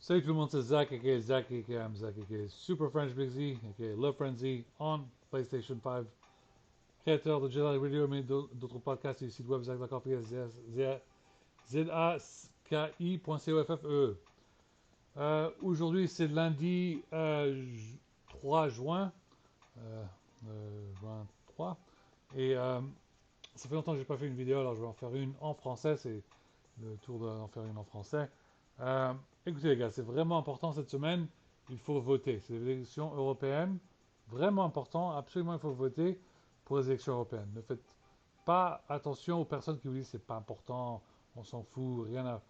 Salut tout le monde, c'est Zach, aka Zach, aka I'm Zach, aka Super French Big Z, aka Love Frenzy, on PlayStation 5, créateur de Jedi Radio, mais d'autres podcasts et site web Zach.com, Z-A-K-I.coffee. Aujourd'hui, c'est lundi 3 juin, euh, juin 3, et ça fait longtemps que j'ai pas fait une vidéo, alors je vais en faire une en français, c'est le tour d'en faire une en français. Euh, Écoutez les gars, c'est vraiment important cette semaine, il faut voter. C'est les élections européennes, vraiment important, absolument il faut voter pour les élections européennes. Ne faites pas attention aux personnes qui vous disent c'est pas important, on s'en fout, rien à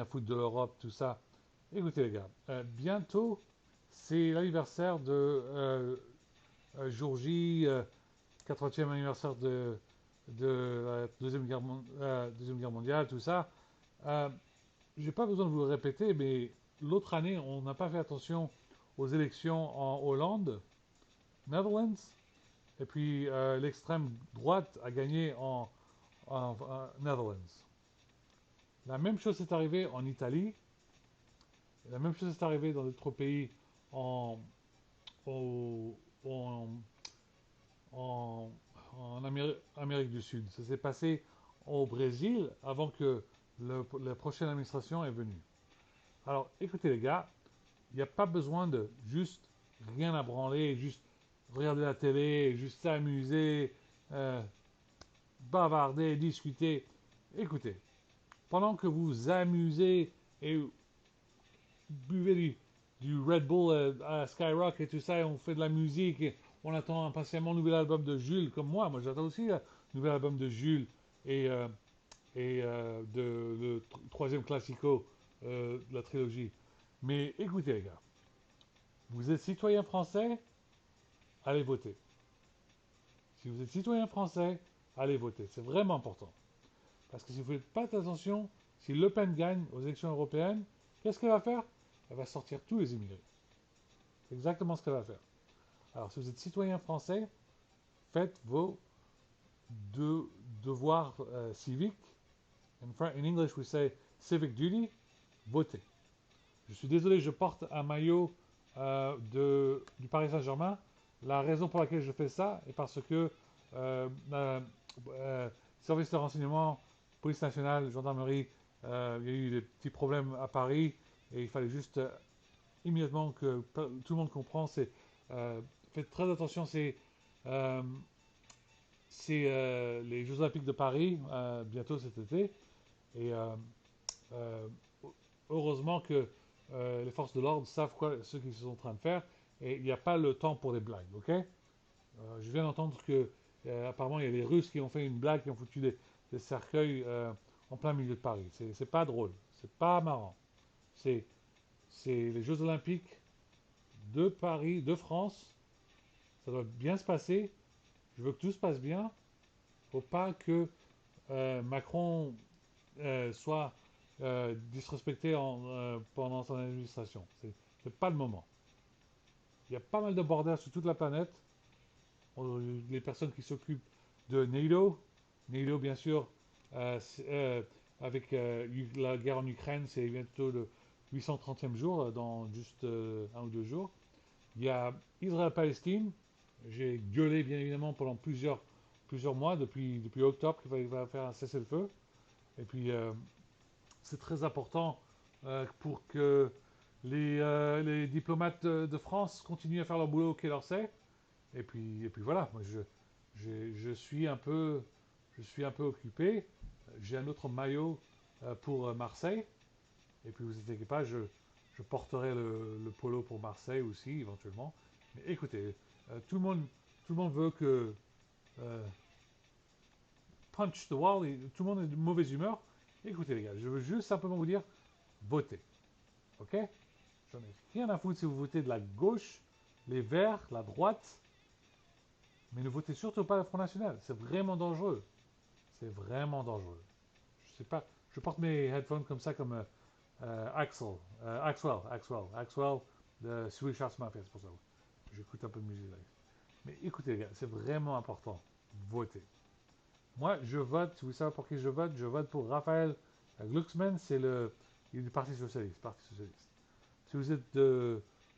foutre de l'Europe, tout ça. Écoutez les gars, bientôt c'est l'anniversaire de jour J, 80e anniversaire de la Deuxième Guerre mondiale, tout ça. Euh, j'ai pas besoin de vous le répéter, mais l'autre année, on n'a pas fait attention aux élections en Hollande, Netherlands, et puis l'extrême droite a gagné en Netherlands. La même chose est arrivée en Italie, et la même chose est arrivée dans d'autres pays en, au- en, en, Amérique du Sud. Ça s'est passé au Brésil avant que la prochaine administration est venue. Alors, écoutez les gars, il n'y a pas besoin de juste rien à branler, juste regarder la télé, juste s'amuser, euh, bavarder, discuter. Écoutez, pendant que vous vous amusez et buvez du Red Bull à Skyrock et tout ça, et on fait de la musique, et on attend impatiemment le nouvel album de Jules, comme moi. Moi, j'attends aussi le nouvel album de Jules et, le troisième classico de la trilogie. Mais écoutez, les gars, vous êtes citoyen français, allez voter. Si vous êtes citoyen français, allez voter. C'est vraiment important. Parce que si vous ne faites pas attention, si Le Pen gagne aux élections européennes, qu'est-ce qu'elle va faire? Elle va sortir tous les immigrés. C'est exactement ce qu'elle va faire. Alors, si vous êtes citoyen français, faites vos devoirs civiques. In English, we say civic duty. Votez. Je suis désolé, je porte un maillot du Paris Saint-Germain. La raison pour laquelle je fais ça est parce que euh, euh, euh, service de renseignement, police nationale, gendarmerie, il y a eu des petits problèmes à Paris et il fallait juste immédiatement que tout le monde comprend. Euh, Faites très attention, euh, c'est les Jeux Olympiques de Paris bientôt cet été et euh, heureusement que les forces de l'ordre savent ce qu'ils sont en train de faire et il n'y a pas le temps pour des blagues, ok? Je viens d'entendre que apparemment il y a des Russes qui ont fait une blague, qui ont foutu des cercueils en plein milieu de Paris. C'est pas drôle, c'est pas marrant. C'est c'est les Jeux Olympiques de Paris, de France. Ça doit bien se passer. Je veux que tout se passe bien. Faut pas que Macron soit disrespecté pendant son administration. C'est pas le moment. Il y a pas mal de bordel sur toute la planète. Les personnes qui s'occupent de NATO, NATO bien sûr, avec la guerre en Ukraine, c'est bientôt le 830e jour, dans juste un ou deux jours. Il y a Israël-Palestine. J'ai gueulé bien évidemment pendant plusieurs mois, depuis octobre, qu'il fallait faire un cessez-le-feu. Et puis c'est très important pour que les diplomates de France continuent à faire leur boulot au Quai d'Orsay. Et puis voilà, moi je suis un peu occupé. J'ai un autre maillot pour Marseille. Et puis vous inquiétez pas, je porterai le polo pour Marseille aussi, éventuellement. Mais écoutez, tout le monde veut que punch the wall, et tout le monde est de mauvaise humeur. Écoutez les gars, je veux juste simplement vous dire, votez. Ok? J'en ai rien à foutre si vous votez de la gauche, les verts, la droite, mais ne votez surtout pas le Front National. C'est vraiment dangereux. C'est vraiment dangereux. Je sais pas, je porte mes headphones comme ça, comme Axwell de Swedish House Mafia, c'est pour ça. J'écoute un peu de musique là. Mais écoutez les gars, c'est vraiment important. Votez. Moi, je vote, vous savez pour qui je vote pour Raphaël Glucksmann, il est du Parti Socialiste. Si vous êtes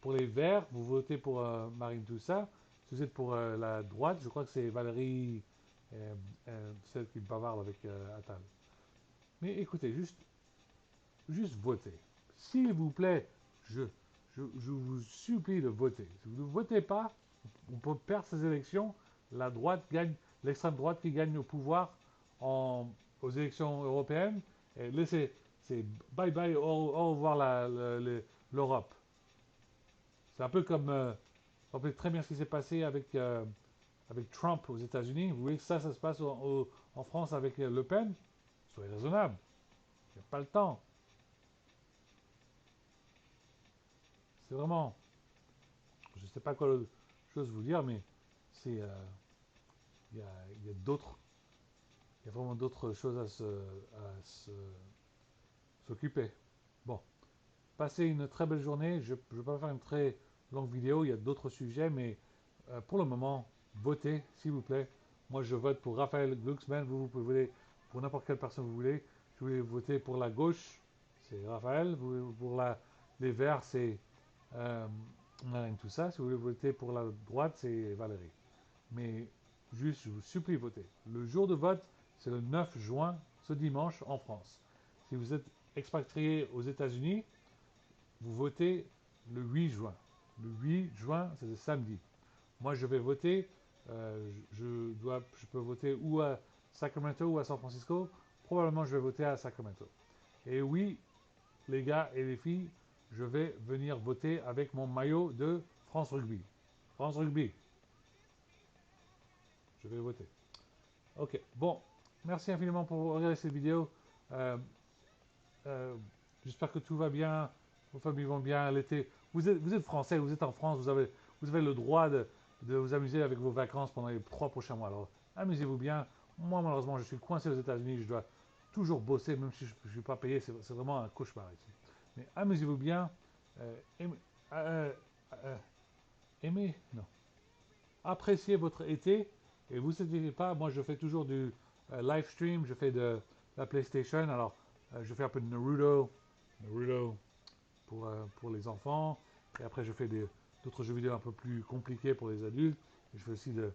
pour les Verts, vous votez pour Marine Toussa. Si vous êtes pour la droite, je crois que c'est Valérie, celle qui bavarde avec Attal. Mais écoutez, juste votez. S'il vous plaît, je, je vous supplie de voter. Si vous ne votez pas, on peut perdre ces élections. La droite gagne, l'extrême droite qui gagne au pouvoir en, aux élections européennes. Et laissez, c'est bye bye, au revoir l'Europe. C'est un peu comme, vous rappelez très bien ce qui s'est passé avec Trump aux États-Unis. Vous voulez que ça se passe en France avec Le Pen? Soyez raisonnable. Il n'y a pas le temps. C'est vraiment, je ne sais pas quoi autre chose vous dire, mais c'est, il y a d'autres, il y a vraiment d'autres choses s'occuper. Bon, passez une très belle journée. Je ne vais pas faire une très longue vidéo, il y a d'autres sujets, mais pour le moment, votez, s'il vous plaît. Moi, je vote pour Raphaël Glucksmann. Vous pouvez voter pour n'importe quelle personne que vous voulez. Je voulais voter pour la gauche, c'est Raphaël. Pour les Verts, c'est euh, tout ça. Si vous voulez voter pour la droite, c'est Valérie. Mais juste, je vous supplie, votez. Le jour de vote, c'est le 9 juin, ce dimanche, en France. Si vous êtes expatrié aux États-Unis, vous votez le 8 juin. Le 8 juin, c'est le samedi. Moi, je vais voter. Je peux voter ou à Sacramento ou à San Francisco. Probablement, je vais voter à Sacramento. Et oui, les gars et les filles, je vais venir voter avec mon maillot de France Rugby. France Rugby, je vais voter. Ok, bon, merci infiniment pour regarder cette vidéo. Euh, euh, J'espère que tout va bien, vos familles vont bien l'été. Vous êtes français, vous êtes en France, vous avez le droit de vous amuser avec vos vacances pendant les 3 prochains mois. Alors, amusez-vous bien. Moi, malheureusement, je suis coincé aux États-Unis, je dois toujours bosser, même si je ne suis pas payé, c'est vraiment un cauchemar ici. Mais amusez-vous bien. Aimez, euh, euh, aimez, non, appréciez votre été et vous inquiétez pas, moi je fais toujours du live stream, je fais de la PlayStation, alors je fais un peu de Naruto pour les enfants, et après je fais d'autres jeux vidéo un peu plus compliqués pour les adultes, et je fais aussi de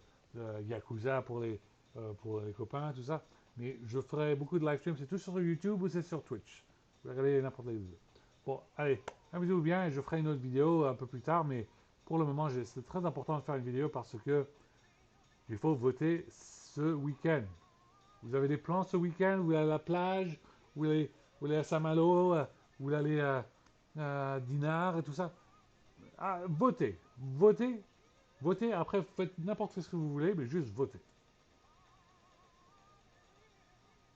Yakuza pour les copains, tout ça. Mais je ferai beaucoup de live stream, c'est tout sur YouTube ou c'est sur Twitch. Vous pouvez regarder n'importe les deux. Bon, allez, amusez-vous bien et je ferai une autre vidéo un peu plus tard, mais pour le moment, c'est très important de faire une vidéo parce que il faut voter ce week-end. Vous avez des plans ce week-end? Vous allez à la plage? Vous allez à Saint-Malo? Vous allez à Dinard et tout ça? Ah, votez. Votez. Votez. Après, faites n'importe ce que vous voulez, mais juste votez.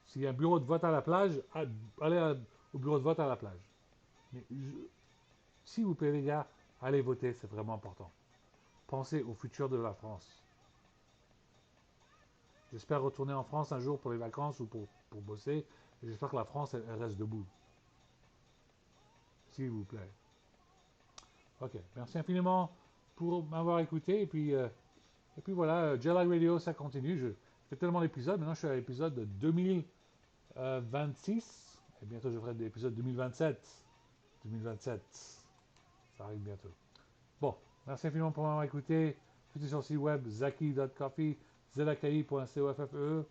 S'il y a un bureau de vote à la plage, allez au bureau de vote à la plage. Mais s'il vous plaît, les gars, allez voter, c'est vraiment important. Pensez au futur de la France. J'espère retourner en France un jour pour les vacances ou pour bosser. Et j'espère que la France, elle reste debout. S'il vous plaît. Ok, merci infiniment pour m'avoir écouté. Et puis voilà, Jelly Radio, ça continue. Je fais tellement d'épisodes. Maintenant, je suis à l'épisode 2026. Et bientôt, je ferai l'épisode 2027. 2027. Ça arrive bientôt. Bon, merci infiniment pour m'avoir écouté. Tout est sur le site web zaki.coffee, zaki.coffe.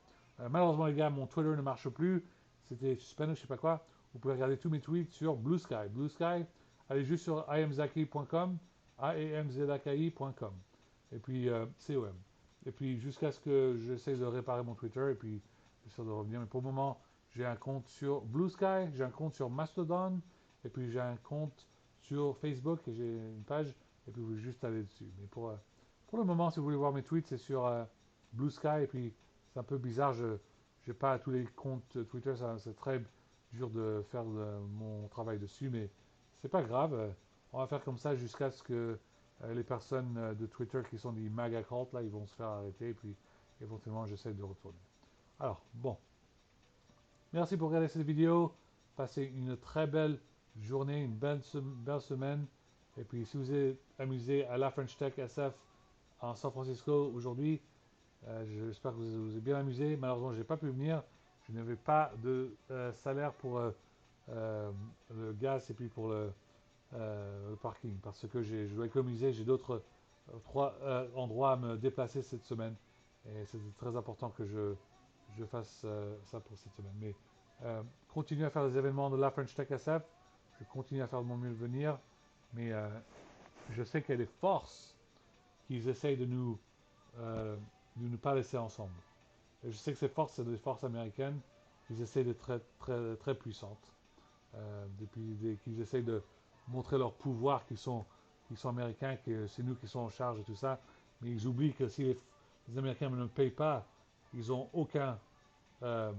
Malheureusement, les gars, mon Twitter ne marche plus. C'était suspendu, je sais pas quoi. Vous pouvez regarder tous mes tweets sur Blue Sky. Blue Sky, allez juste sur iamzaki.com, iamzaki.com. Et puis, com. Et puis, jusqu'à ce que j'essaie de réparer mon Twitter, et puis, j'essaie de revenir. Mais pour le moment, j'ai un compte sur Blue Sky, j'ai un compte sur Mastodon, et puis j'ai un compte sur Facebook, et j'ai une page, et puis vous juste aller dessus. Mais pour le moment, si vous voulez voir mes tweets, c'est sur Blue Sky, et puis c'est un peu bizarre, je n'ai pas tous les comptes Twitter, c'est très dur de faire mon travail dessus, mais c'est pas grave. On va faire comme ça jusqu'à ce que les personnes de Twitter qui sont des MAGA cult, là, ils vont se faire arrêter, et puis éventuellement, j'essaie de retourner. Alors, bon, merci pour regarder cette vidéo. Passez une très belle journée, une belle semaine. Et puis, si vous êtes amusé à la French Tech SF en San Francisco aujourd'hui, j'espère que vous vous êtes bien amusé. Malheureusement, je n'ai pas pu venir. Je n'avais pas de salaire pour le gaz et puis pour le parking, parce que je dois économiser, j'ai d'autres trois endroits à me déplacer cette semaine, et c'est très important que je fasse ça pour cette semaine. Mais continue à faire les événements de la French Tech SF, je continue à faire de mon mieux de venir, mais je sais qu'il y a des forces qui essayent de nous pas laisser ensemble. Et je sais que ces forces, c'est des forces américaines qui essaient d'être très, très, très puissantes. Qu'ils essayent de montrer leur pouvoir, qu'ils sont américains, que c'est nous qui sommes en charge de tout ça. Mais ils oublient que si les Américains ne payent pas, ils n'ont euh,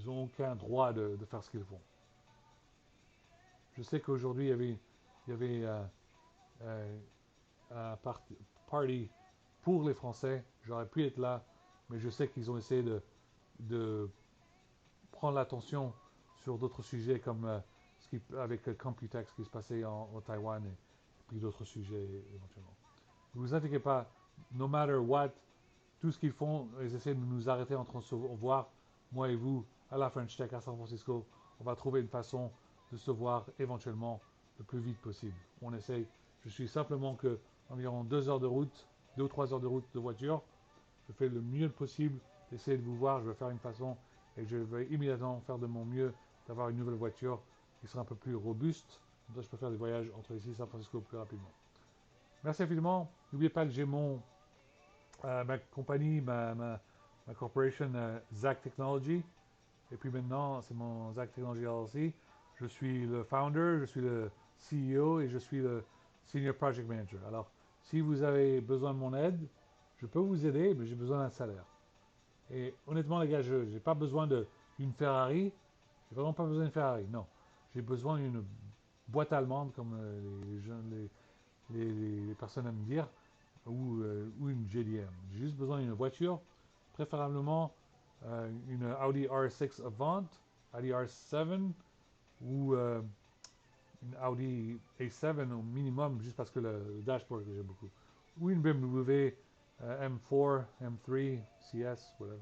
aucun droit de faire ce qu'ils font. Je sais qu'aujourd'hui, il y avait euh, un party pour les Français. J'aurais pu être là, mais je sais qu'ils ont essayé de prendre l'attention sur d'autres sujets comme avec Computex qui se passait au Taïwan et puis d'autres sujets éventuellement. Ne vous inquiétez pas, no matter what, tout ce qu'ils font, ils essaient de nous arrêter en train de se voir, moi et vous, à la French Tech à San Francisco. On va trouver une façon de se voir éventuellement le plus vite possible. On essaye. Je suis simplement que environ 2 heures de route, 2 ou 3 heures de route de voiture. Je fais le mieux possible d'essayer de vous voir. Je vais faire une façon et je vais immédiatement faire de mon mieux d'avoir une nouvelle voiture qui sera un peu plus robuste. Comme ça, je peux faire des voyages entre ici et San Francisco plus rapidement. Merci infiniment. N'oubliez pas que j'ai ma compagnie, ma corporation ZAC Technology. Et puis maintenant, c'est mon ZAC Technology LLC. Je suis le founder, je suis le CEO et je suis le Senior Project Manager. Alors, si vous avez besoin de mon aide, je peux vous aider, mais j'ai besoin d'un salaire. Et honnêtement, les gars, je n'ai pas besoin d'une Ferrari. J'ai vraiment pas besoin d'une Ferrari, non. J'ai besoin d'une boîte allemande, comme les personnes aiment dire, ou une GDM. J'ai juste besoin d'une voiture, préférablement une Audi R6 Avant, Audi R7 ou une Audi A7 au minimum, juste parce que le dashboard que j'aime beaucoup. Ou une BMW M4, M3, CS, whatever.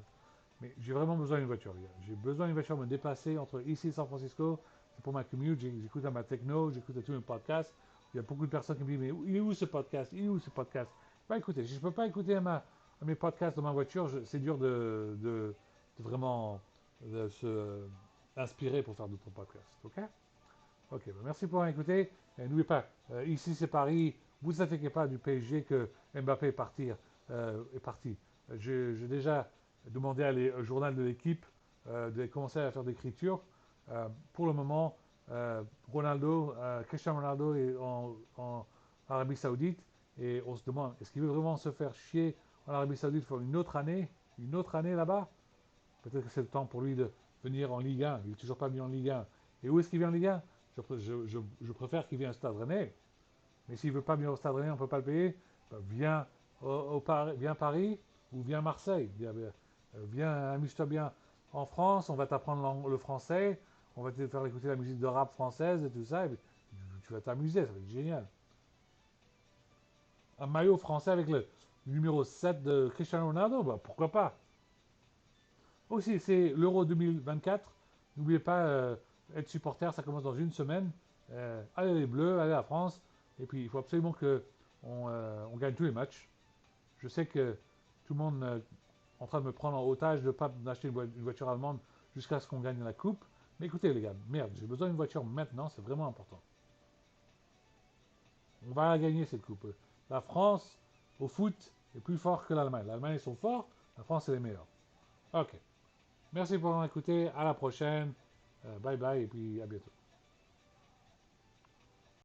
Mais j'ai vraiment besoin d'une voiture, les gars. J'ai besoin d'une voiture pour me déplacer entre ici et San Francisco. C'est pour ma commute. J'écoute à ma techno, j'écoute à tous mes podcasts. Il y a beaucoup de personnes qui me disent, mais il est où ce podcast? Il est où ce podcast? Bah écoutez, je ne peux pas écouter à mes podcasts dans ma voiture. C'est dur de vraiment de se inspirer pour faire d'autres podcasts. OK? Ok, bah merci pour avoir écouté. N'oubliez pas, ici c'est Paris. Vous inquiétez pas du PSG que Mbappé est parti. J'ai déjà demandé au journal de l'équipe de commencer à faire d'écriture. Pour le moment, Cristiano Ronaldo est en Arabie Saoudite et on se demande est-ce qu'il veut vraiment se faire chier en Arabie Saoudite pour une autre année là-bas? Peut-être que c'est le temps pour lui de venir en Ligue 1. Il n'est toujours pas venu en Ligue 1. Et où est-ce qu'il vient en Ligue 1? Je préfère qu'il vienne au Stade Rennais. Mais s'il ne veut pas venir au Stade Rennais, on ne peut pas le payer. Ben, viens à Paris ou viens à Marseille. Viens, amuse-toi bien en France. On va t'apprendre le français. On va te faire écouter la musique de rap française et tout ça. Et tu vas t'amuser, ça va être génial. Un maillot français avec le numéro 7 de Cristiano Ronaldo, ben, pourquoi pas? Aussi, c'est l'Euro 2024. N'oubliez pas, être supporter, ça commence dans une semaine. Allez les Bleus, allez la France. Et puis, il faut absolument on gagne tous les matchs. Je sais que tout le monde est en train de me prendre en otage de ne pas acheter une voiture allemande jusqu'à ce qu'on gagne la coupe. Mais écoutez, les gars, merde, j'ai besoin d'une voiture maintenant, c'est vraiment important. On va la gagner cette coupe. La France, au foot, est plus fort que l'Allemagne. L'Allemagne, ils sont forts, la France, est les meilleurs. Ok. Merci pour m'avoir écouté. À la prochaine. Bye bye et puis à bientôt.